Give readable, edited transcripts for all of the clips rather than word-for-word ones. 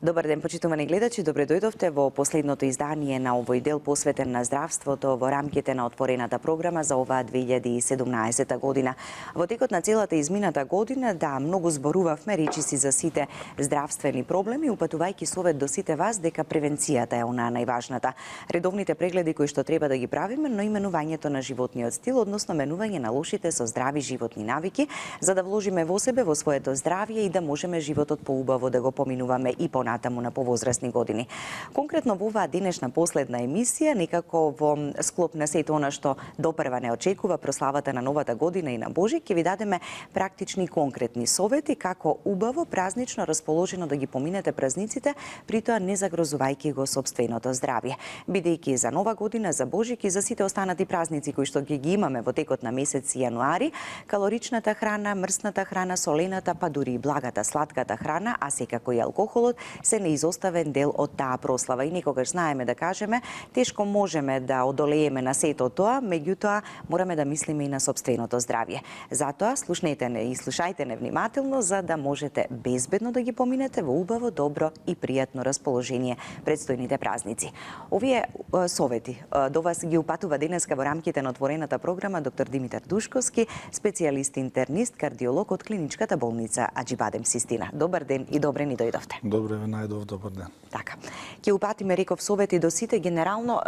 Добар ден, почитувани гледачи, добре дојдовте во последното издание на овој дел посветен на здравството во рамките на отворената програма за оваа 2017 година. Во текот на целата измината година, многу зборувавме речиси за сите здравствени проблеми, упатувајќи совет до сите вас дека превенцијата е онаа најважната. Редовните прегледи кои што треба да ги правиме, но и менувањето на животниот стил, односно менување на лошите со здрави животни навики, за да вложиме во себе, во своето здравје и да можеме животот поубаво да го поминуваме и понатаму на повозрасни години. Конкретно во оваа денешна последна емисија, некако во склоп на сето она што допрва не очекува прославата на новата година и на Божик, ќе ви дадеме практични конкретни совети како убаво празнично расположено да ги поминете празниците, притоа не загрозувајќи го сопственото здравје. Бидејќи за нова година, за Божик и за сите останати празници кои што ги имаме во текот на месец јануари, калоричната храна, мрсната храна, солената, па дури и благата, сладката храна, а секако и алкохолот се неизоставен дел од таа прослава. И некогаш знаеме да кажеме, тешко можеме да одолееме на сето тоа, меѓутоа мораме да мислиме и на сопственото здравје. Затоа слушнете не и слушајте не внимателно за да можете безбедно да ги поминете во убаво, добро и пријатно расположение предстојните празници. Овие совети до вас ги упатува денеска во рамките на отворената програма доктор Димитар Душковски, специјалист интернист, кардиолог од клиничката болница Аџибадем Систина. Добар ден и добре ни дојдовте. Добре ве најдов, добар ден. Така. Ќе упатиме, реков, совети до сите. Генерално,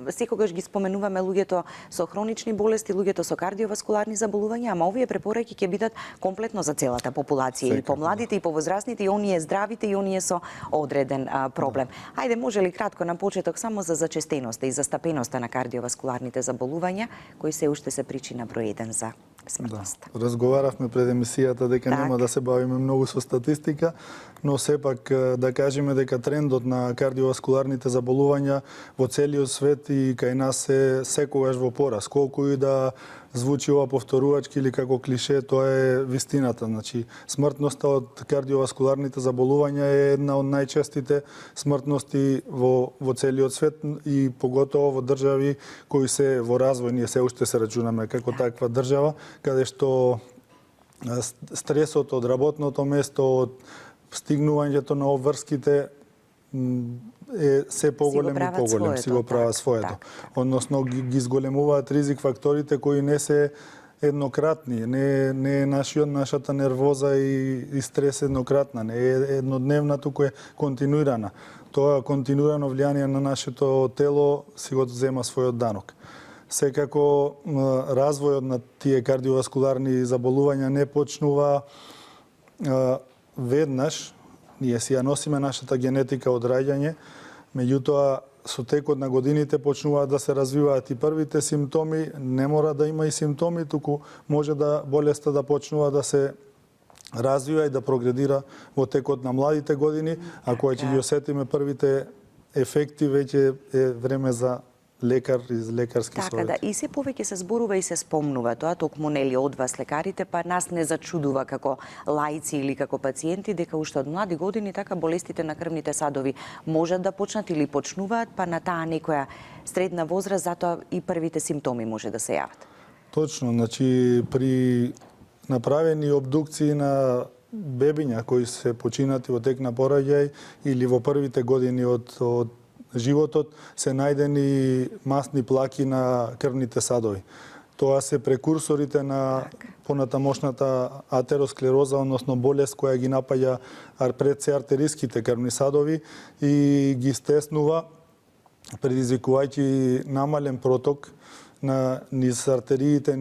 секогаш ги споменуваме луѓето со хронични болести, луѓето со кардиоваскуларни заболувања, ама овие препораки ќе бидат комплетно за целата популација, и помладите, и повозрастните, и оние здравите, и оние со одреден проблем. Ајде, може ли кратко на почеток само за зачестеноста и застапеноста на кардиоваскуларните заболувања, кои се уште се причина број 1 за смртност? Да. Разговаравме пред емисијата дека нема да се бавиме многу со статистика, но сепак да кажеме дека трендот на кардиоваскуларните заболувања во целиот свет и кај нас се секогаш во порас. Колку и да звучи ова повторувачки или како клише, тоа е вистината. Значи, смртноста од кардиоваскуларните заболувања е една од најчестите смртности во целиот свет и поготово во држави кои се во развој. Ние се уште се рачунаме како таква држава, каде што стресот од работното место, од стигнувањето на обврските е се поголем и поголем, си го прават своето. Односно ги зголемуваат ризик факторите кои не се еднократни, не е нашата нервоза и стрес еднократна, не е еднодневна, туку е континуирана. Тоа континуирано влијание на нашето тело си го зема својот данок. Секако развојот на тие кардиоваскуларни заболувања не почнува веднаш. Ние си ја носиме нашата генетика од раѓање, меѓутоа со текот на годините почнуваат да се развиваат и првите симптоми, не мора да има и симптоми, туку може да болеста да почнува да се развива и да прогредира во текот на младите години, а кога ќе ги осетиме првите ефекти, веќе е време за лекар и лекарски совети. Така да, и се повеќе се зборува и се спомнува тоа, токму нели од вас лекарите, па нас не зачудува како лаици или како пациенти дека уште од млади години така болестите на крвните садови можат да почнат или почнуваат, па на таа некоја средна возраст, затоа и првите симптоми може да се јават. Точно, значи при направени обдукции на бебиња кои се починати во тек на пораѓај или во првите години од животот се најдени масни плаки на крвните садови. Тоа се прекурсорите на понатамошната атеросклероза, односно болест која ги напаѓа предсеартериските крвни садови и ги стеснува, предизвикувајќи намален проток низ артериите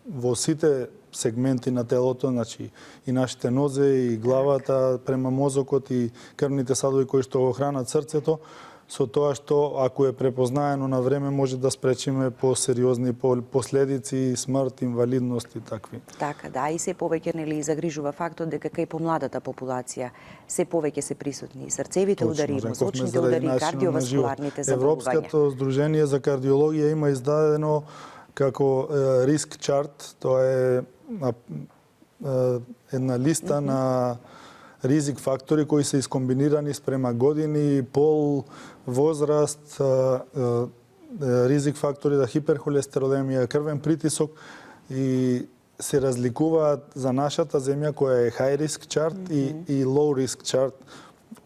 во сите сегменти на телото, значи и нашите нозе, и главата према мозокот, и крвните садови кои што го хранат срцето, со тоа што ако е препознаено на време може да спречиме посериозни последици, смрт, инвалидност и такви. Така, да, и се повеќе нели загрижува фактот дека кај помладата популација се повеќе се присутни срцевите удари, мозочните удари, кардиоваскуларните заболувања. Европското здружение за кардиологија има издадено како риск чарт, тоа е една листа на ризик фактори кои се искомбинирани спрема години, пол, возраст, ризик фактори за хиперхолестеролемија, крвен притисок и се разликуваат за нашата земја која е high risk chart и low risk chart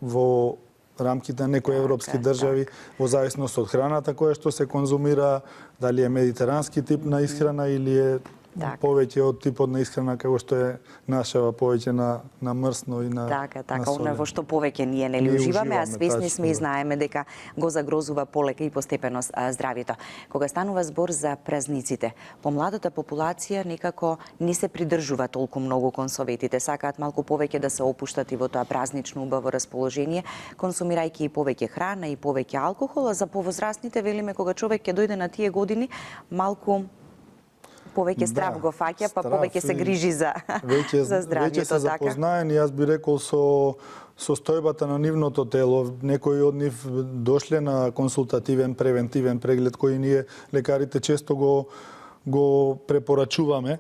во рамките на некои европски држави, во зависност од храната која што се конзумира, дали е медитерански тип на исхрана или е повеќе од типот на исхрана како што е нашава, повеќе на мрсно и на Така, на солено. она во што повеќе ние нели Ние уживаме, а уживаме, свесни тачно, сме и да. знаеме дека го загрозува полека и постепено здравјето. Кога станува збор за празниците, помладата популација некако не се придржува толку многу кон советите, сакаат малку повеќе да се опуштат и во тоа празнично убаво расположение, консумирајќи и повеќе храна и повеќе алкохол, а за повозрастните велиме кога човек ќе дојде на тие години, малку повеќе страв го фаќа, па повеќе се грижи за за здравјето, веќе се запознаени, јас би рекол со состојбата на нивното тело. Некои од нив дошле на консултативен превентивен преглед кој ние лекарите често го препорачуваме.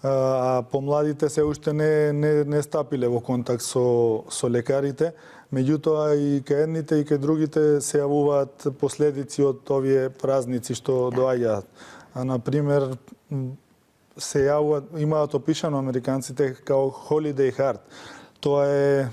А помладите се уште не стапиле во контакт со лекарите. Меѓутоа и кај едните и кај другите се јавуваат последици од овие празници што доаѓаат. Например, се јавуваат, имаат опишано американците као holiday heart. Тоа е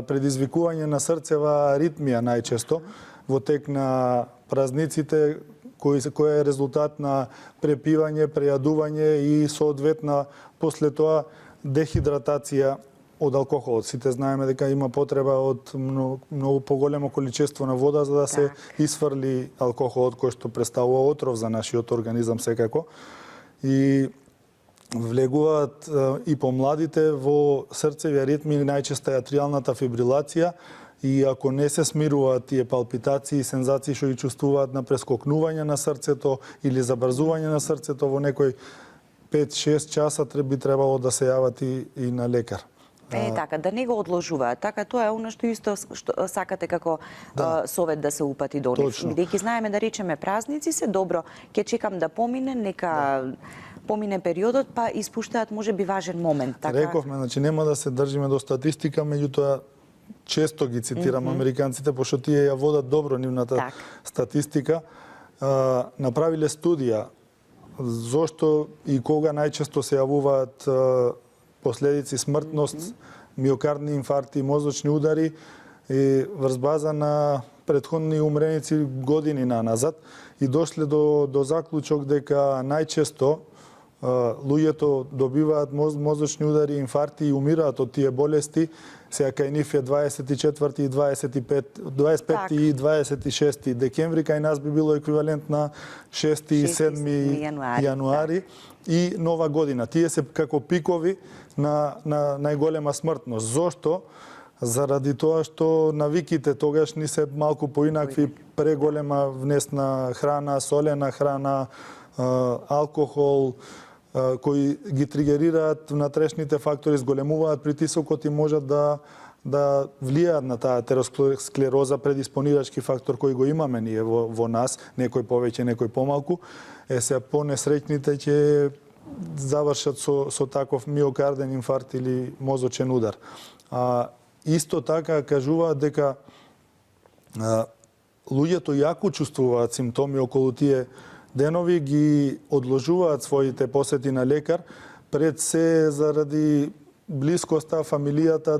предизвикување на срцева аритмија најчесто во тек на празниците, кој е резултат на препивање, прејадување и соодветна после тоа дехидратација од алкохолот. Сите знаеме дека има потреба од многу поголемо количество на вода за да се исфрли алкохолот кој што представува отров за нашиот организам секако. И влегуваат и помладите во срцеви аритми, најчесто е атриалната фибрилација, и ако не се смируваат тие палпитации и сензации што ги чувствуваат на прескокнување на срцето или забрзување на срцето во некој 5-6 часа би требало да се јават и на лекар. Така, да не го одложуваат. Така, тоа е оно што исто што сакате како совет да се упати до нив. Бидејќи знаеме да речеме празници се добро, ќе чекам да помине, нека помине периодот, па испуштаат можеби важен момент. Така? Рековме, значи нема да се држиме до статистика, меѓутоа често ги цитирам американците, пошто тие ја водат добро нивната статистика. Направиле студија зошто и кога најчесто се јавуваат последици смртност, миокардни инфаркти, мозочни удари и врз база на претходни умреници години назад и дошле до заклучок дека најчесто луѓето добиваат мозочни удари, инфаркти и умираат од тие болести. Сега кај нив е 24 и 25 и 26 декември, кај нас би било еквивалент на 6 и 7 јануари и Нова година. Тие се како пикови на најголема смртност. Зошто? Заради тоа што навиките тогаш ни се малку поинакви, преголема внесна храна, солена храна, алкохол, кои ги тригерираат внатрешните фактори, зголемуваат притисокот и можат да влијаат на таа атеросклероза, предиспонирачки фактор кој го имаме ние во нас, некој повеќе, некој помалку. Се понесреќните ќе завршат со таков миокарден инфаркт или мозочен удар. Исто така кажуваат дека луѓето јако чувствуваат симптоми околу тие денови, ги одложуваат своите посети на лекар, пред се заради блискоста, фамилијата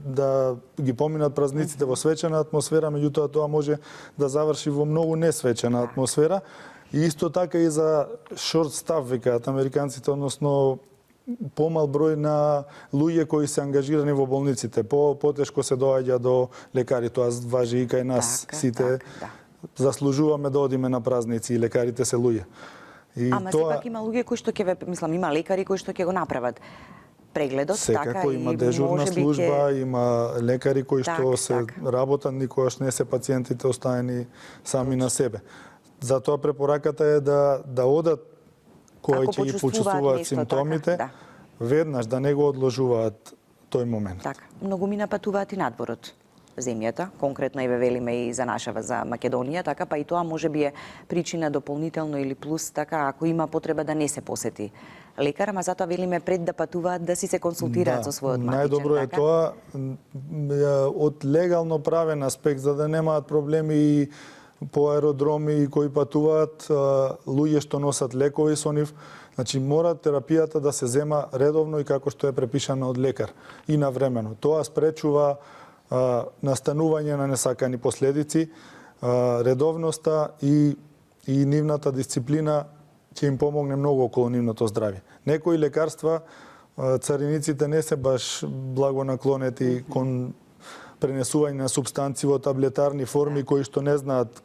да ги поминат празниците во свечена атмосфера, меѓутоа тоа може да заврши во многу несвечена атмосфера. И исто така и за short staff, викаат американците, односно помал број на луѓе кои се ангажирани во болниците. Потешко се доаѓа до лекари, тоа важи и кај нас. Сите заслужуваме да одиме на празници и лекарите се луѓе. Ама сепак има луѓе кои што има лекари кои што ќе го направат прегледот, секако има дежурна служба, има лекари кои што се работат, никогаш не се пациентите оставени сами на себе. Затоа препораката е да одат кои ќе ги почувствуваат симптомите, веднаш да не го одложуваат тој момент. Така, многумина патуваат и надворот земјата, конкретно и велиме и за нашава, за Македонија, така, па и тоа може би е причина дополнително или плюс, така, ако има потреба да не се посети лекар, ама затоа велиме пред да патуваат да си се консултираат со својот матичен. Најдобро е тоа од легално правен аспект, за да немаат проблеми и по аеродроми кои патуваат, луѓе што носат лекови со нив. Значи, мора терапијата да се зема редовно и како што е препишана од лекар и навремено. Тоа спречува настанување на несакани последици, редовноста и нивната дисциплина ќе им помогне многу околу нивното здравје. Некои лекарства цариниците не се баш благонаклонети кон пренесување на супстанции во таблетарни форми кои што не знаат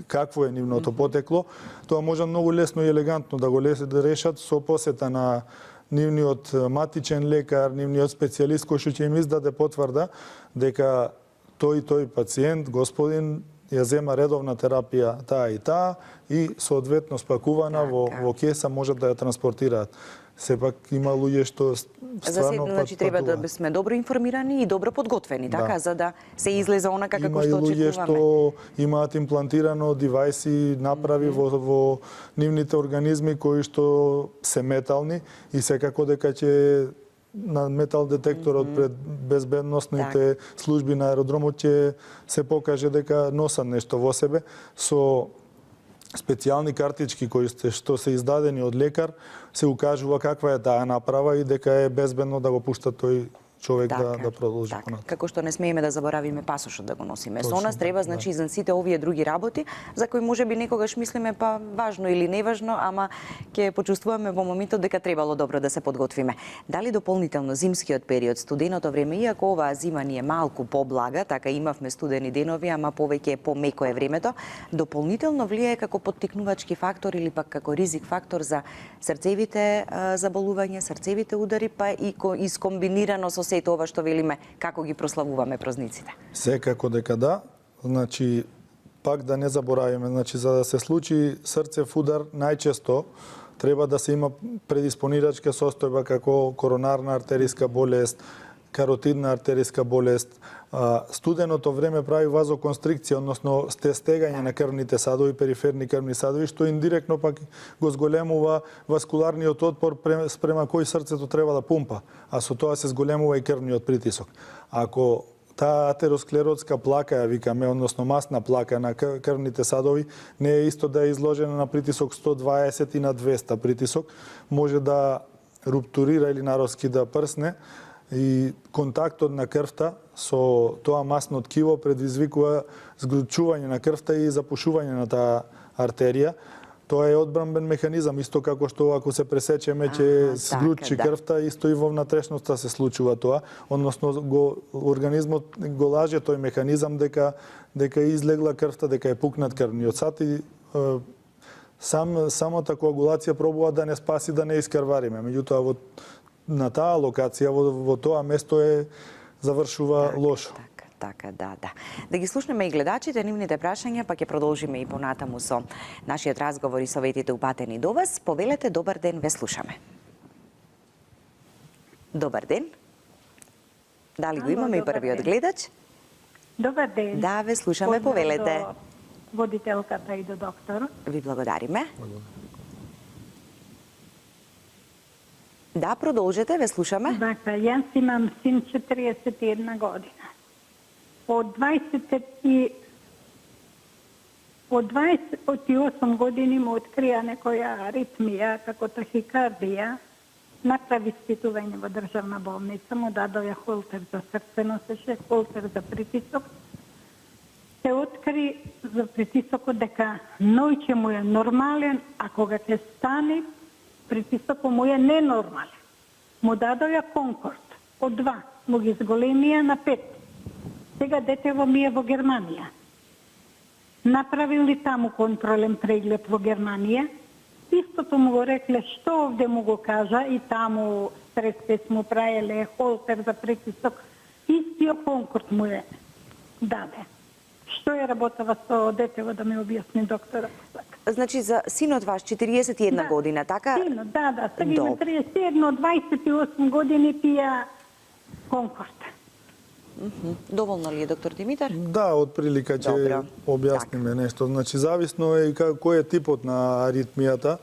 какво е нивното потекло. Тоа може многу лесно и елегантно да го решат со посета на нивниот матичен лекар, нивниот специјалист кој што ќе им издаде потврда дека тој пациент, господин, ја зема редовна терапија таа и таа и соодветно спакувана во кеса можат да ја транспортираат. Сепак има луѓе што стварно значи треба да сме добро информирани и добро подготвени, така, за да се излезе онака како што очекуваме. Има и луѓе што имаат имплантирано девајси, направи во нивните организми кои што се метални и секако дека ќе на метал детекторот пред безбедносните служби на аеродромот ќе се покаже дека носат нешто во себе со специјални картички кои што се издадени од лекар, се укажува каква е таа направа и дека е безбедно да го пушта тој човек да продолжи понатаму. Како што не смееме да заборавиме пасошот да го носиме. Со нас треба, значи, за сите овие други работи, за кои можеби некогаш мислиме па важно или неважно, ама ќе почувствуваме во моментот дека требало добро да се подготвиме. Дали дополнително зимскиот период, студеното време, иако оваа зима ни е малку поблага, така имавме студени денови, ама повеќе помеко е времето, дополнително влијае како поттикнувачки фактор или пак како ризик фактор за срцевите заболувања, срцевите удари, па и искомбинирано со сето ова што велиме како ги прославуваме празниците. Секако дека да, значи пак да не заборавиме, значи за да се случи срцев удар најчесто треба да се има предиспонирачка состојба како коронарна артериска болест, каротидна артериска болест. Студеното време прави вазоконстрикција, односно стегање на крвните садови, периферни крвни садови, што индиректно пак го зголемува васкуларниот отпор спрема кој срцето треба да пумпа, а со тоа се зголемува и крвниот притисок. Ако таа атеросклеротска плака, ја викаме, односно масна плака на крвните садови, не е исто да е изложена на притисок 120 и на 200 притисок, може да руптурира или нароски да прсне, и контактот на крвта со тоа масно ткиво предизвикува згручување на крвта и запушување на таа артерија. Тоа е одбранбен механизам, исто како што ако се пресечеме ќе згручи крвта, исто и во внатрешноста се случува тоа, односно организмот го лаже тој механизам дека излегла крвта, дека е пукнат крвниот сад и самата коагулација пробува да не спаси, да не искрвариме. Меѓутоа на таа локација, во тоа место завршува лошо. Така, да. Да ги слушнеме и гледачите, нивните прашања, па ќе продолжиме и понатаму со нашиот разговор и советите упатени до вас. Повелете, добар ден, ве слушаме. Добар ден. Дали го имаме и првиот гледач? Добар ден. Да, ве слушаме, повелете. До водителката и до доктор. Ви благодариме. Да, продолжете, ве слушаме. Така, јас имам син 41 година. Од 28 години му открија некоја аритмија, како тахикардија, направи испитување во државна болница, му дадоја холтер за срце, носеше холтер за притисок. Се откри за притисокот дека ноќе му е нормален, а кога ќе стане, притисокот му е ненормален. Му дадоја Конкорд од 2, му ги зголемија на 5. Сега детево ми е во Германија. Направили таму контролен преглед во Германија. Истото му го рекле што овде му го кажа и таму стрес тест му праеле, холтер за притисок. Истиот Конкорд му е даде. Што е работава со детево да ми објасни доктора? Значи за синот ваш 41 година, така? Синот, да. Сега има 31, 28 години пија Конкорд. Доволно ли е, доктор Димитар? Да, отприлика ќе објасниме нешто. Значи, зависно е и кој е типот на аритмијата.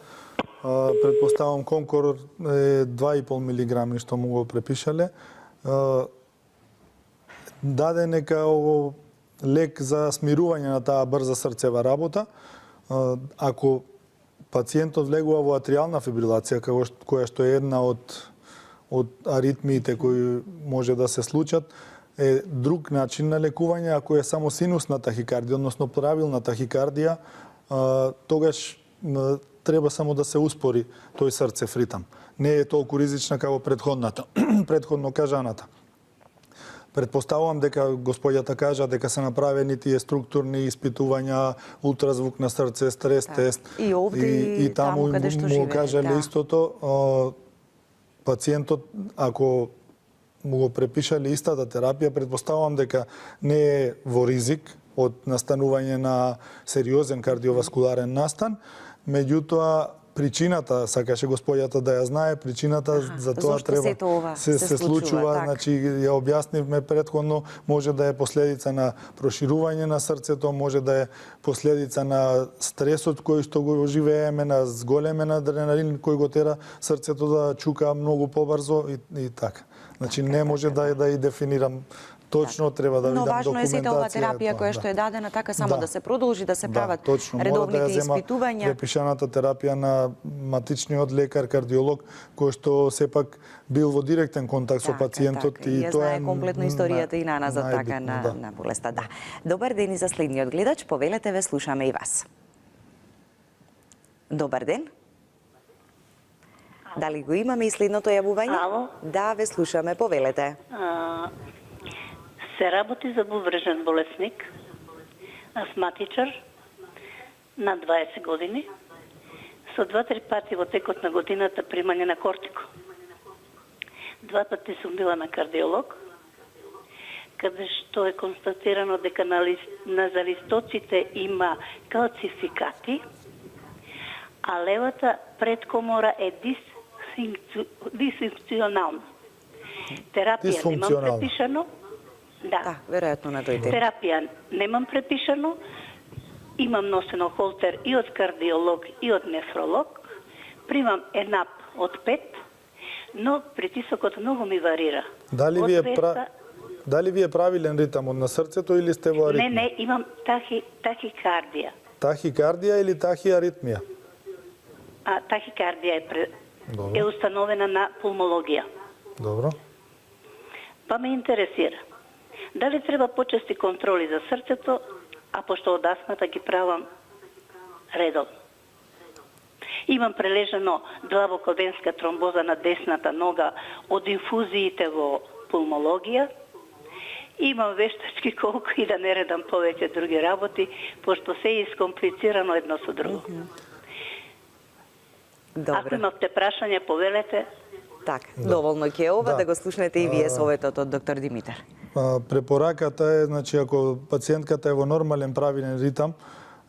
Предпоставам Конкорд е 2,5 милиграми што му го препишале. Даден е као лек за смирување на таа брза срцева работа. Ако пациентот влегува во атриална фибрилација, која што е една од аритмиите кои може да се случат, е друг начин на лекување. Ако е само синусна тахикардија, односно правилна тахикардија, тогаш треба само да се успори тој срцев ритам. Не е толку ризична како предходно кажаната. Предпоставувам дека господјата кажа дека се направени тие структурни испитувања, ултразвук на срце, стрес тест. И овде и таму каде што му живее, кажале истото. Пациентот, ако му го препишале истата терапија, предпоставувам дека не е во ризик од настанување на сериозен кардиоваскуларен настан, меѓутоа причината, сакаше господјата да ја знае, причината за тоа треба се случува, значи ја објаснивме претходно, може да е последица на проширување на срцето, може да е последица на стресот кој што го живееме, на зголемен адреналин кој го тера срцето да чука многу побрзо и така. Значи не може да и дефинирам точно, треба да видам документација. Но важно е сета оваа терапија која што е дадена така само да се продолжи, да се прават редовните испитувања. Препишаната терапија на матичниот лекар, кардиолог, кој што сепак бил во директен контакт со пациентот и тоа знае комплетно историјата и наназад така на болеста. Да. Добар ден и за следниот гледач, повелете, ве слушаме и вас. Добар ден. Дали го имаме и следното јавување? Ало? Да, ве слушаме, повелете. Се работи за бубрежен болесник, астматичар, на 20 години, со 2-3 пати во текот на годината примање на кортико. 2 пати сум била на кардиолог, каде што е констатирано дека на залистоците има калцификати, а левата предкомора е дисфункционална. Терапија немам препишано. Да, веројатно на тој ден. Терапија немам препишано. Имам носено холтер и од кардиолог и од нефролог. Примам ЕНАП од 5, но притисокот многу ми варира. Дали ви е правилен ритамот на срцето или сте во аритмија? Не, имам тахикардија. Тахикардија или тахиаритмија? Тахикардија е установена на пулмологија. Добро. Па ме интересира. Дали треба почести контроли за срцето, а пошто од астмата ги правам редовно. Имам прележано длабока венска тромбоза на десната нога од инфузиите во пулмологија. Имам вештачки колку и да не редам повеќе други работи, пошто се е искомплицирано едно со друго. Ако имавте прашање, повелете. Така, доволно ќе ова да го слушнете и вие советот од доктор Димитар. Препораката е, значи, ако пациентката е во нормален правилен ритам,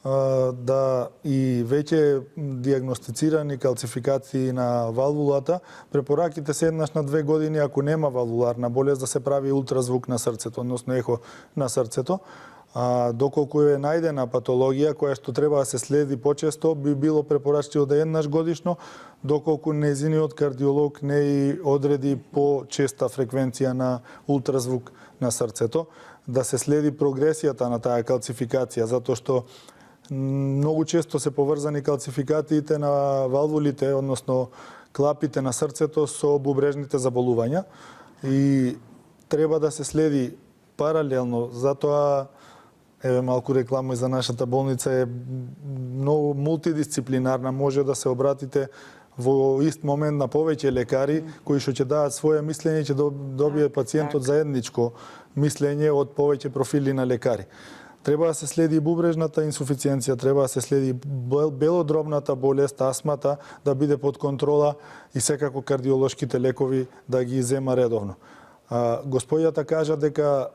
да и веќе диагностицирани калцификации на валвулата, препораките се еднаш на 2 години, ако нема валвуларна болест, да се прави ултразвук на срцето, односно ехо на срцето. Доколку е најдена патологија која што треба да се следи почесто, би било препорачливо да еднаш годишно, доколку нејзиниот кардиолог не и одреди по-честа фреквенција на ултразвук на срцето, да се следи прогресијата на таа калцификација, затоа што многу често се поврзани калцификациите на валвулите, односно клапите на срцето со бубрежните заболувања и треба да се следи паралелно, затоа еве малку реклама и за нашата болница е многу мултидисциплинарна, може да се обратите во ист момент на повеќе лекари кои што ќе дадат своје мислење, ќе добие пациентот заедничко мислење од повеќе профили на лекари. Треба да се следи бубрежната инсуфициенција, треба да се следи белодробната болест, астмата, да биде под контрола и секако кардиолошките лекови да ги зема редовно. Господјата кажа дека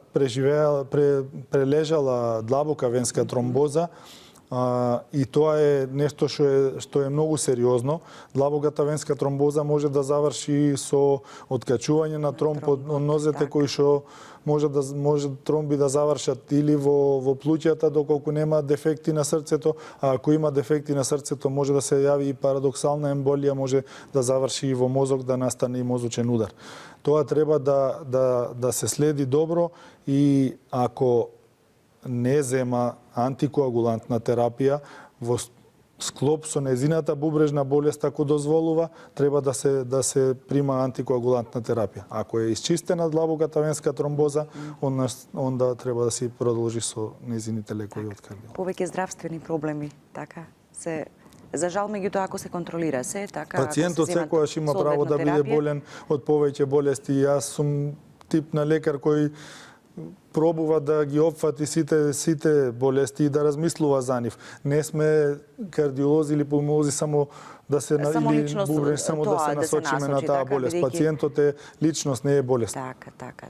прележала длабока венска тромбоза и тоа е нешто што е многу сериозно. Длабоката венска тромбоза може да заврши со откачување на тромб од нозете кои што може тромби да завршат или во плуќата доколку нема дефекти на срцето, а ако има дефекти на срцето може да се јави и парадоксална емболија, може да заврши и во мозок, да настане и мозочен удар. Тоа треба да се следи добро и ако не зема антикоагулантна терапија, во склоп со незината бубрежна болест ако дозволува, треба да се прима антикоагулантна терапија. Ако е исчистена длабоката венска тромбоза, онда треба да се продолжи со незините лекови од кардиолог. Повеќе здравствени проблеми, така се за жал меѓутоа ако се контролира се, така Пациентот секогаш има право да биде болен од повеќе болести. Јас сум тип на лекар кој пробува да ги опфати сите болести и да размислува за нив. Не сме кардиолози или пулмолози само да се само или личност, бубреш, само да се насочиме на таа така, болест. бидејќи Пациентот е личност, не е болест.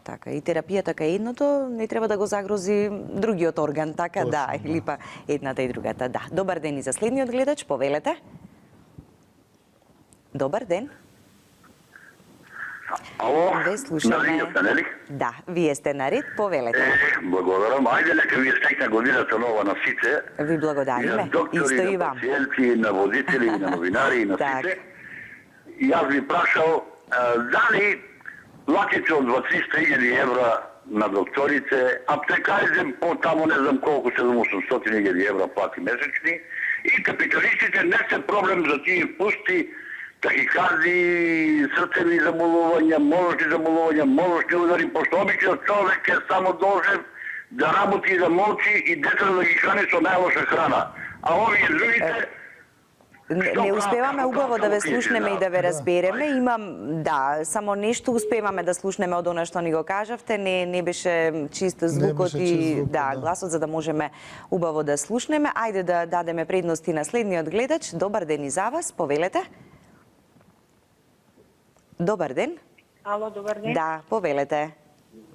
Така. И терапијата кај едното не треба да го загрози другиот орган, така Точно, да, или па едната и другата, да. Добар ден и за следниот гледач, повелете. Добар ден. Ало, Ве слушаме. нели? Да, вие сте наред, повелете. Благодарам. Ајде нека ви стекна годината нова на сите. Ви И благодариме. на доктори, Исто и на вам. пациенти, и на водители, и на новинари, и на Так. сите. И јас ви прашал, дали платите од 200.000 евра на докторите, аптекарите по тамо не знам колку, 700.000 евра плати месечни, и капиталистите не се проблем за тие пусти тахикарди, срцеви заболувања, мозочни заболувања, мозочни удари, пошто обичниот човек е само должен да работи и да молчи и децата да ги храни со најлоша храна. А овие другите Не успеваме убаво да ве слушнеме и да ве разбереме. Имам, да, само нешто успеваме да слушнеме од она што ни го кажавте. Не беше чист звукот беше и чист звукот, да, да. гласот за да можеме убаво да слушнеме. Ајде да дадеме предности на следниот гледач. Добар ден и за вас, повелете. Добар ден. Ало, добар ден. Да, повелете.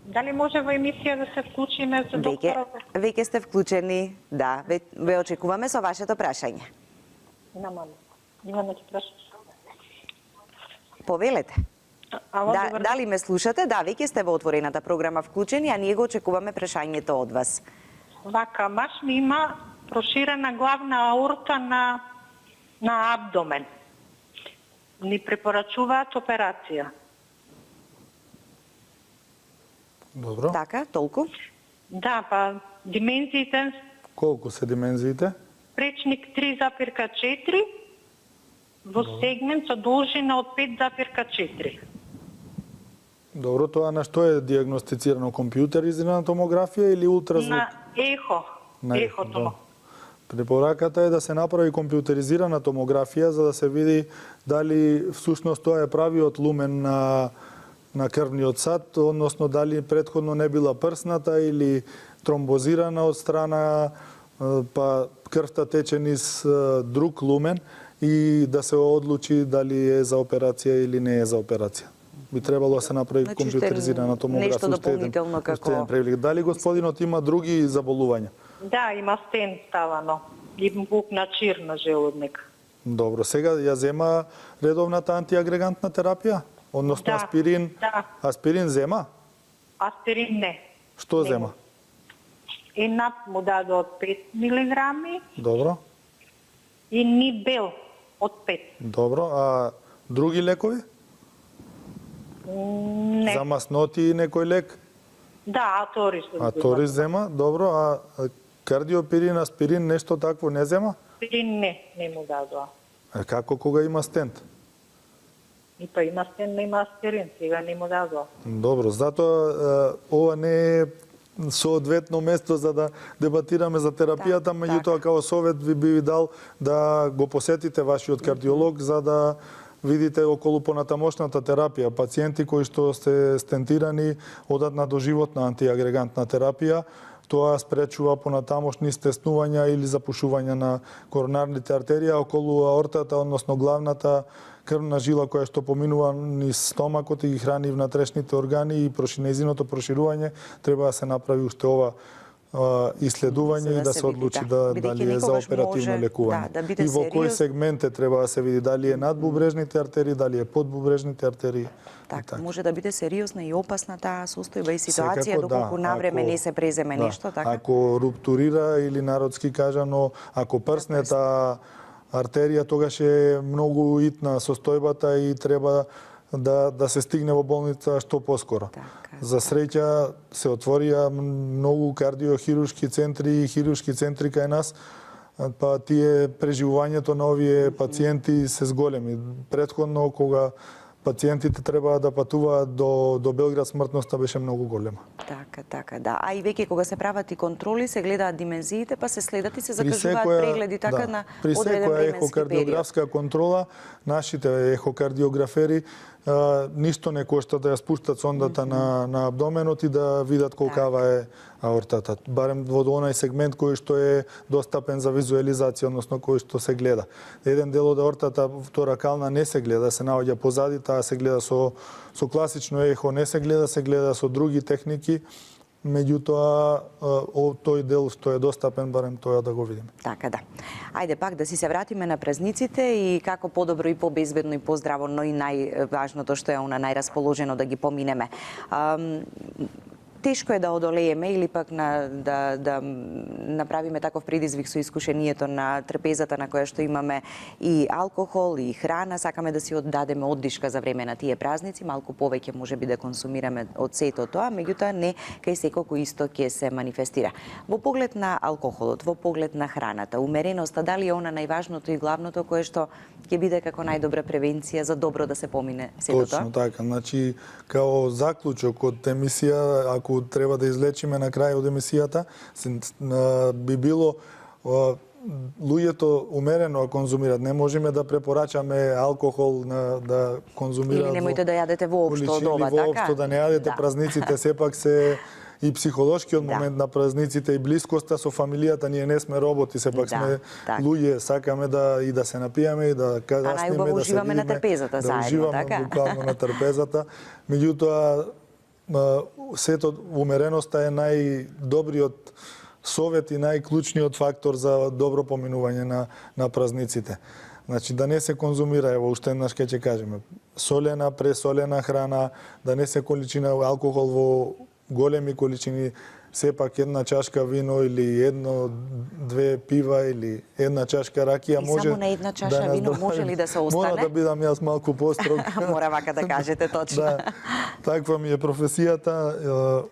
Дали може во емисија да се вклучиме за докторот? Веќе сте вклучени. Да, ве очекуваме со вашето прашање. Има да ти прашам. Повелете. Ало, Да, добар ден. дали ме слушате? Да, веќе сте во отворената програма вклучени, а ние го очекуваме прашањето од вас. Вака, баш ми има проширена главна аорта на абдомен. Ни препорачуваат операција. Добро. Така, толку? Да, па димензиите Колку се димензиите? пречник 3,4 во сегмент со должина од 5,4. Добро, тоа на што е диагностицирано? Компјутеризирана томографија или ултразвук? На ехо. На Ехото. да. Препораката е да се направи компјутеризирана томографија за да се види дали всушност тоа е правиот лумен на крвниот сад, односно дали претходно не била прсната или тромбозирана од страна, па крвта тече низ друг лумен и да се одлучи дали е за операција или не е за операција. Би требало да се направи Значи, компјутеризирана томографија. нешто дополнително како- превлик. Дали господинот има други заболувања? Да, има стен ставано. И бук на чир на желудник. Добро, сега ја зема редовната антиагрегантна терапија? Односно Да, аспирин? да. Аспирин зема? Аспирин не. Што Не. зема? Енап му даде од 5 милиграми Добро, и Нибел од 5. добро. А други лекови? Не. За масноти некој лек? Да, Аторис. Аторис зема, добро. А кардиопирин, аспирин, нешто такво не зема? Аспирин не му дадоа. А како кога има стент? И па има стен, има аспирин, сега не му дадоа. Добро, затоа ова не е соодветно место за да дебатираме за терапијата, меѓутоа као совет би ви дал да го посетите вашиот кардиолог за да видите околу понатамошната терапија. Пациенти кои што се стентирани одат на доживотна антиагрегантна терапија, тоа спречува понатамошни стеснувања или запушување на коронарните артерија околу аортата, односно главната крвна жила која што поминува низ стомакот и ги храни внатрешните органи и незиното проширување, треба да се направи уште ова иследување и да се одлучи дали е за оперативно лекување. И во кој сегмент треба да се види дали е надбубрежните артерии, дали е подбубрежните артерии. Така, може да биде сериозна и опасна таа состојба и ситуација доколку навреме не се преземе нешто, така? Ако руптурира или народски кажано, ако прснета артерија, тогаш е многу итна состојбата и треба да се стигне во болница што поскоро. Така. За среќа се отворија многу кардиохируршки центри и хируршки центри кај нас па тие преживувањето на овие пациенти се зголеми. Претходно кога пациентите требаа да патуваат до Белград, смртноста беше многу голема. Така, да. А и веќе кога се прават и контроли, се гледаат димензиите, па се следат и се закажуваат прегледи така на при одреден секоја временски период. ехокардиографска контрола, нашите ехокардиографери ништо не кошта да ја спуштат сондата на абдоменот и да видат колкава е аортата. Барем во онај сегмент кој што е достапен за визуализација, односно кој што се гледа. Еден дел од аортата вторакална не се гледа, се наоѓа позади, таа се гледа со класично ехо, не се гледа со други техники. Меѓутоа, тој дел што е достапен, барем тоа да го видиме. Така да. Ајде пак да си се вратиме на празниците и како подобро и побезбедно и поздраво, но и најважното што е она најрасположено да ги поминеме. Тешко е да одолееме или пак да направиме таков предизвик со искушението на трпезата на која што имаме и алкохол и храна. Сакаме да си оддадеме оддишка за време на тие празници, малку повеќе можеби да консумираме од сето тоа, меѓутоа не кај секој исто ќе се манифестира. Во поглед на алкохолот, во поглед на храната, умереноста, дали е она најважното и главното кое што ќе биде како најдобра превенција за добро да се помине сето тоа? Точно така. Значи, као заклучок од емисија, ако треба да излечиме на крај од емисијата, би било луѓето умерено конзумираат. Не можеме да препорачаме алкохол да конзумираат. Или немојте да јадете воопшто од ова, така? Воопшто да не јадете, празниците сепак се и психолошкиот момент на празниците и блискоста со фамилијата, ние не сме роботи, сепак сме луѓе, сакаме да се напијаме и да касниме, да се видиме, на трпезата заедно, уживаме буквално на трпезата. Меѓутоа, сето умереноста е најдобриот совет и најклучниот фактор за добро поминување на празниците. Значи, да не се конзумира, ево, уште еднаш ќе кажеме, солена, пресолена храна, да не се количина алкохол во големи количини, сепак една чашка вино или едно-две пива или една чашка ракија може. И само на една чаша вино може ли да се остане? Мора да бидам јас малку построг. Мора вака да кажете точно. Да, таква ми е професијата.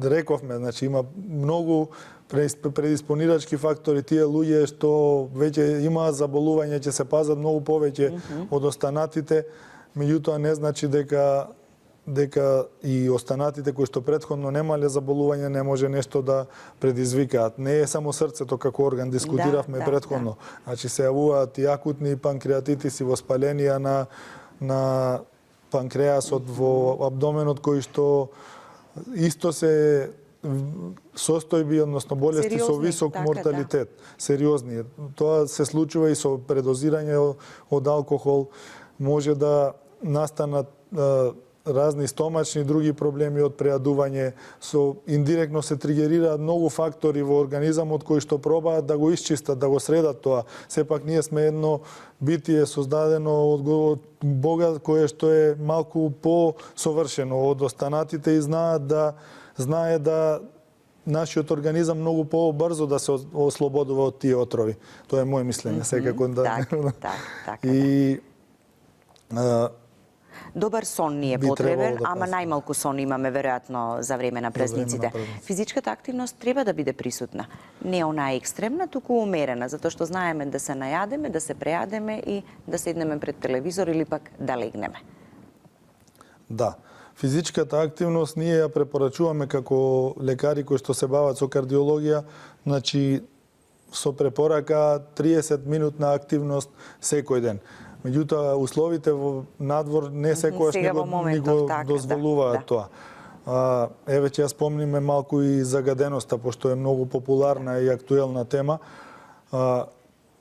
Рековме, значи има многу предиспонирачки фактори, тие луѓе што веќе имаат заболување ќе се пазат многу повеќе од останатите, меѓутоа не значи дека и останатите кои што претходно немале заболување не може нешто да предизвикаат. Не е само срцето како орган, дискутиравме претходно. Значи се јавуваат и акутни панкреатитиси, воспаленија на панкреасот во абдоменот кои што исто се состојби, односно болести со висок морталитет, сериозни. Тоа се случува и со предозирање од алкохол, може да настанат разни стомачни и други проблеми од преадување, индиректно се тригерираат многу фактори во организамот кои што пробаат да го исчистат, да го средат тоа. Сепак ние сме едно битие создадено од Бога кое што е малку по-совршено од останатите и знае да нашиот организам многу по-брзо да се ослободува од тие отрови. Тоа е моје мислење, секако да. И добар сон ни е потребен, ама најмалку сон имаме веројатно за време на празниците. Физичката активност треба да биде присутна. Не она екстремна, туку умерена, затоа што знаеме да се најадеме, да се прејадеме и да седнеме пред телевизор или пак да легнеме. Да. Физичката активност ние ја препорачуваме како лекари кои што се бават со кардиологија, значи со препорака 30 минутна активност секој ден. Меѓутоа, условите во надвор не секојаш ни го дозволуваат тоа. Еве ќе ја спомниме малку и загаденоста, пошто е многу популарна и актуелна тема.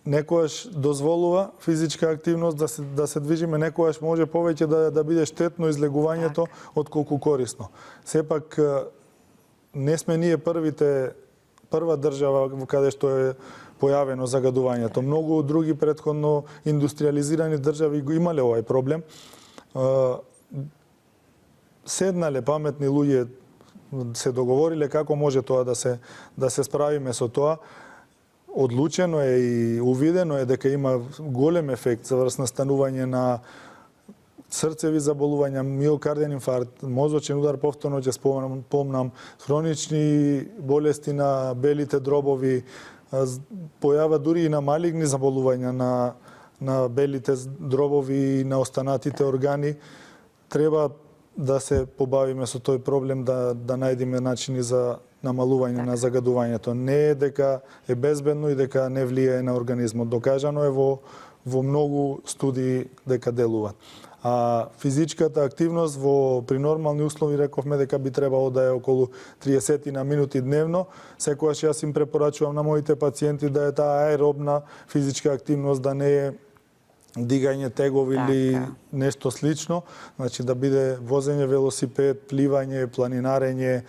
Некојаш дозволува физичка активност да се движиме, некојаш може повеќе да биде штетно излегувањето отколку корисно. Сепак не сме ние прва држава каде што е појавено загадувањето. Многу други претходно индустриализирани држави го имале овој проблем. Седнале паметни луѓе, се договориле како може тоа да се справиме со тоа. Одлучено е и увидено е дека има голем ефект за настанување на срцеви заболувања, миокардиен инфаркт, мозочен удар, повторно ќе спомнам, хронични болести на белите дробови, појава дури и на малигни заболувања на белите дробови и на останатите органи. Треба да се побавиме со тој проблем, да најдеме начини за намалување на загадувањето. Не е дека е безбедно и дека не влијае на организмот. Докажано е во многу студии дека делуваат. А физичката активност при нормални услови рековме дека би требало да е околу 30 на минути дневно. Секогаш јас им препорачувам на моите пациенти да е таа аеробна физичка активност, да не е дигање тегов или нешто слично, значи да биде возење велосипед, пливање, планинарење,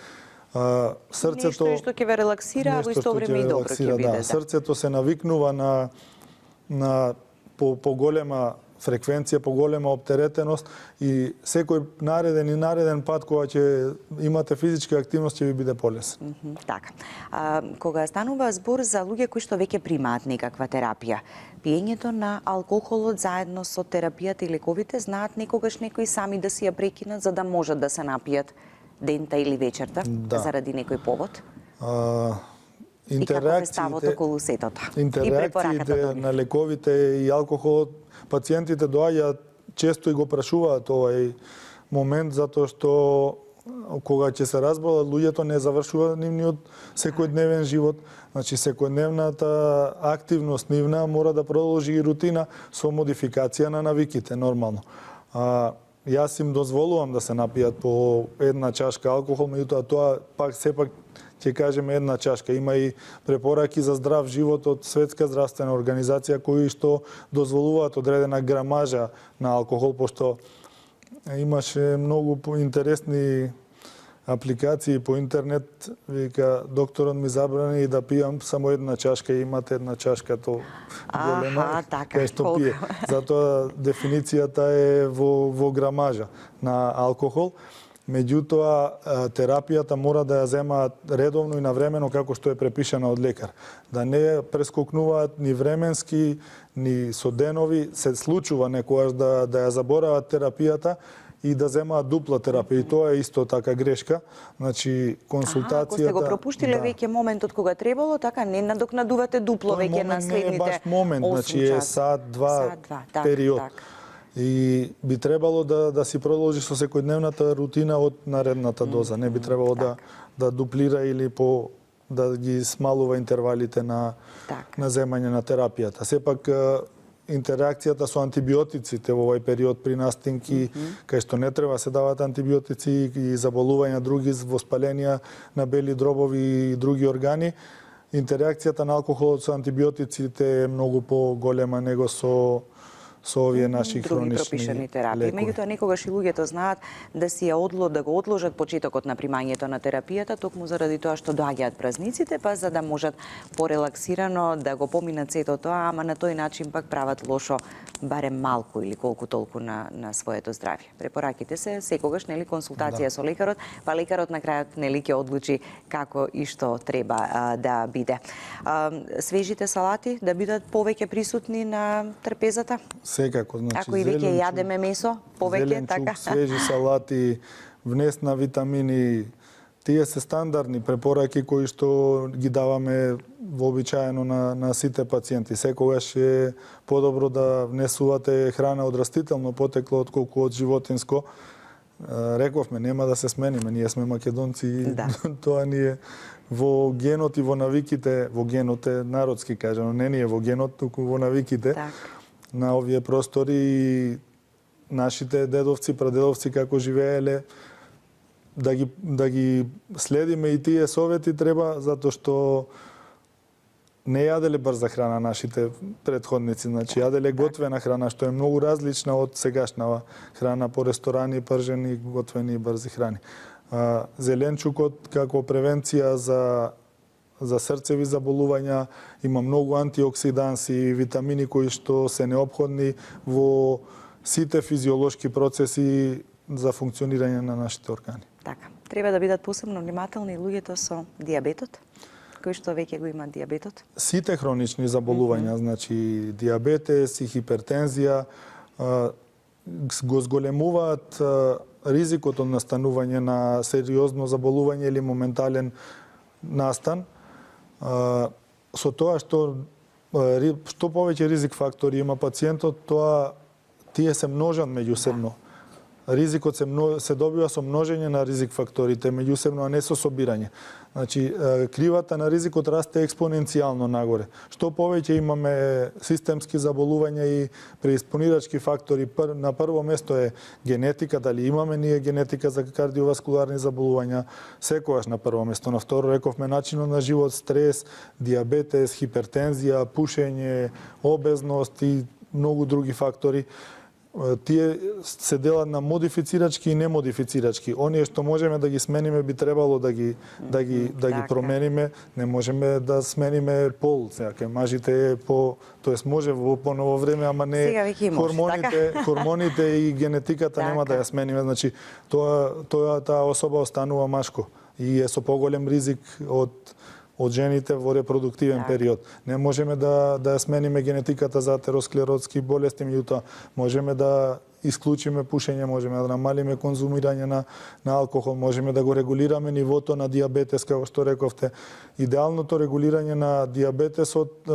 срцето нешто што ќе ве релаксира, а во исто време и добро ќе биде. Да. Срцето се навикнува на поголема фреквенција, поголема оптеретеност и секој нареден пат кога ќе имате физичка активност ќе ви биде полесен. Така. Кога станува збор за луѓе кои што веќе примаат некаква терапија, пиењето на алкохолот заедно со терапијата и лековите, знаат некогаш некои сами да си ја прекинат за да можат да се напијат дента или вечерта заради некој повод? И како е ставот околу сетото? Интеракциите на лековите и алкохолот, пациентите доаѓаат често и го прашуваат овај момент, затоа што кога ќе се разболат луѓето не завршува нивниот секојдневен живот. Значи секојдневната активност нивна мора да продолжи и рутина со модификација на навиките нормално. Јас им дозволувам да се напијат по една чашка алкохол, меѓутоа тоа пак сепак ќе кажеме една чашка. Има и препораки за здрав живот од Светска здравствена организација кои што дозволуваат одредена грамажа на алкохол, пошто имаше многу интересни апликации по интернет, вика докторот ми забрани да пијам само една чашка и имате една чашка то голема кај што пие. Затоа дефиницијата е во грамажа на алкохол. Меѓутоа, терапијата мора да ја земаат редовно и навремено како што е препишана од лекар. Да не прескокнуваат ни временски, ни со денови. Се случува некогаш да ја заборават терапијата и да земаат дупла терапија. И тоа е исто така грешка. Значи, консултацијата... Ако сте го пропуштиле веќе моментот кога требало, така не надокнадувате дупло веќе на следните 8 часа. Тој момент не е баш момент, значи е сат-два период. И би требало да си продолжи со секојдневната рутина од наредната доза. Не би требало да дуплира или да ги смалува интервалите на земање на терапијата. Сепак интеракцијата со антибиотиците во овој период при настинки, кај што не треба се дават антибиотици и заболувања други, воспаленија на бели дробови и други органи, интеракцијата на алкохолот со антибиотиците е многу поголема него со овие наши хронични пропишани терапии. Меѓутоа некогаш и луѓето знаат да да го одложат почетокот на примањето на терапијата, токму заради тоа што доаѓаат празниците, па за да можат порелаксирано да го поминат сето тоа, ама на тој начин пак прават лошо барем малку или колку толку на своето здравје. Препораките се секогаш консултација со лекарот, па лекарот на крајот ќе одлучи како и што треба да биде. Свежите салати да бидат повеќе присутни на трпезата? Секако, значи ако и веќе јадеме месо, повеќе така. Свежи салати, внес на витамини, тие се стандардни препораки кои што ги даваме вообичаено на сите пациенти. Секогаш е подобро да внесувате храна од растително потекло отколку од животинско. Рековме, нема да се смениме, ние сме македонци и тоа ни е во генот и во навиките, во генот е народски кажано, не ни е во генот, туку во навиките. На овие простори и нашите дедовци, прадедовци како живееле, да ги следиме и тие совети треба, затоа што не јаделе брза храна нашите претходници, значи јаделе готвена храна, што е многу различна од сегашнава храна по ресторани, пржени, готвени и брзи храни. Зеленчукот како превенција за срцеви заболувања, има многу антиоксиданси и витамини кои што се неопходни во сите физиолошки процеси за функционирање на нашите органи. Така, треба да бидат посебно внимателни луѓето со дијабетот, кои што веќе го имаат дијабетот? Сите хронични заболувања, значи дијабетес и хипертензија, го зголемуваат ризикот од настанување на сериозно заболување или моментален настан. со тоа што повеќе ризик фактори има пациентот, тоа тие се множат меѓусебно. Ризикот се добива со множење на ризик факторите меѓусебно, а не со собирање. Значи, кривата на ризикот расте експоненцијално нагоре. Што повеќе имаме системски заболувања и преиспонирачки фактори, на прво место е генетика, дали имаме ние генетика за кардиоваскуларни заболувања, секогаш на прво место. На второ рековме начинот на живот, стрес, диабетес, хипертензија, пушење, обезност и многу други фактори. Тие се делат на модифицирачки и немодифицирачки. Оние што можеме да ги смениме би требало да ги промениме, не можеме да смениме пол. Сега кај мажите е тоест може во поново време, ама не хормоните и генетиката нема да ја смениме. Значи таа особа останува машко и е со поголем ризик од жените во репродуктивен период. Не можеме да ја смениме генетиката за атеросклеротски болести, меѓутоа можеме да исклучиме пушење, можеме да намалиме конзумирање на алкохол, можеме да го регулираме нивото на диабетес, како што рековте. Идеалното регулирање на диабетесот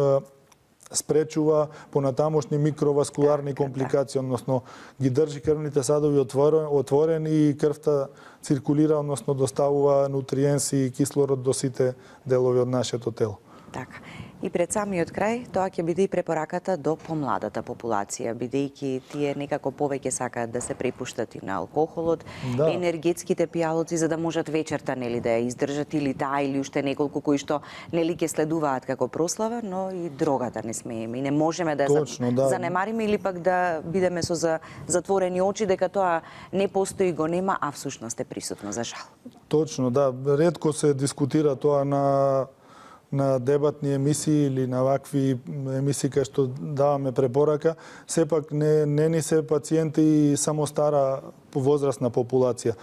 спречува понатамошни микроваскуларни компликации, односно ги држи крвните садови отворени и крвта циркулира, односно доставува нутриенси и кислород до сите делови од нашето тело. Така. И пред самиот крај, тоа ќе биде и препораката до помладата популација, бидејќи тие некако повеќе сакаат да се препуштат и на алкохолот, енергетските пијалоци, за да можат вечерта нели да ја издржат, или таа или уште неколку кои што нели ќе следуваат како прослава, но и дрогата не смееме и не можеме да занемариме или пак да бидеме со затворени очи дека тоа не постои, го нема, а всушност е присутно, за жал. Точно, да, ретко се дискутира тоа на дебатни емисии или на вакви емисии кај што даваме препорака, сепак не ни се пациенти и само стара возрастна популација.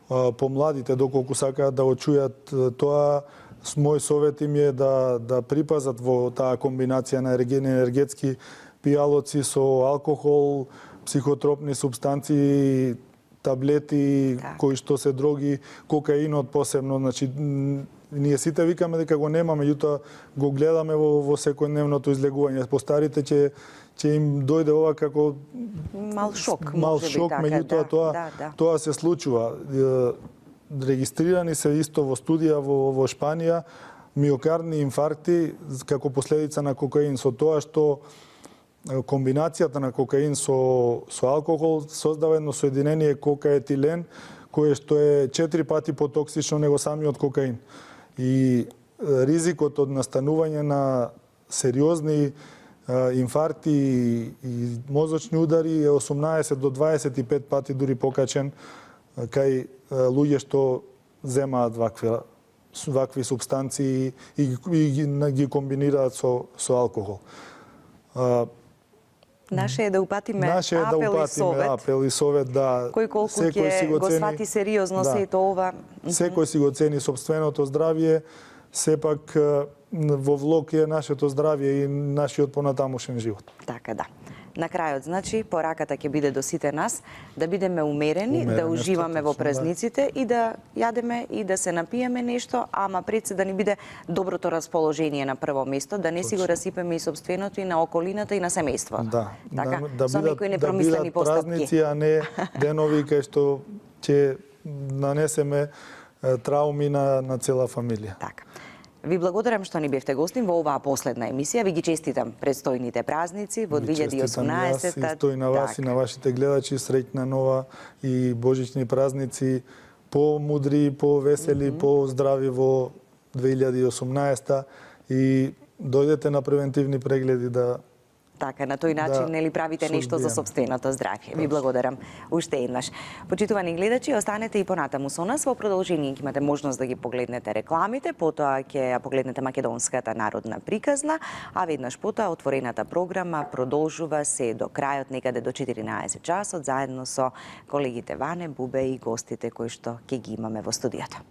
Помладите, доколку сакаат да го чујат тоа, мој совет им е да припазат во таа комбинација на енергетски пијалоци со алкохол, психотропни супстанции, таблети кои што се дроги, кокаинот посебно, значи ние сите викаме дека го нема, меѓутоа го гледаме во секојдневното излегување. Постарите ќе им дојде ова како мал шок, меѓутоа тоа се случува. Регистрирани се исто во студија во Шпанија миокардни инфаркти како последица на кокаин, со тоа што комбинацијата на кокаин со алкохол создава едно соединение кокаетилен, кое што е 4 пати потоксично него самиот кокаин. И ризикот од настанување на сериозни инфаркти и мозочни удари е 18 до 25 пати дури покачен кај луѓе што земаат вакви супстанции и ги комбинираат со алкохол. Наше е да упатиме апел и совет, да. Кој колку ќе го свати сериозно сето ова. Секој си го цени сопственото здравје, сепак во влог е нашето здравје и нашиот понатамошен живот. Така да. На крајот, значи, пораката ќе биде до сите нас да бидеме умерени, да уживаме во празниците и да јадеме и да се напиеме нешто, ама пред се да ни биде доброто расположение на прво место, да не си го расипеме и собственото и на околината и на семејството. Да, со некои непромислени постапки. Празници, а не денови кај што ќе нанесеме трауми на цела фамилија. Така. Ви благодарам што ни бевте гостин во оваа последна емисија. Ви ги честитам предстојните празници во 2018. Исто и на вас и на вашите гледачи. Среќна нова и божични празници. По-мудри, по-весели, по-здрави во 2018. И дојдете на превентивни прегледи да... Така, на тој начин нели правите нешто за сопственото здравје. Ви благодарам уште еднаш. Почитувани гледачи, останете и понатаму со нас. Во продолжение ќе имате можност да ги погледнете рекламите, потоа ќе ја погледнете македонската народна приказна, а веднаш потоа отворената програма продолжува се до крајот, некаде до 14 часот, заедно со колегите Ване, Бубе и гостите кои што ќе ги имаме во студиото.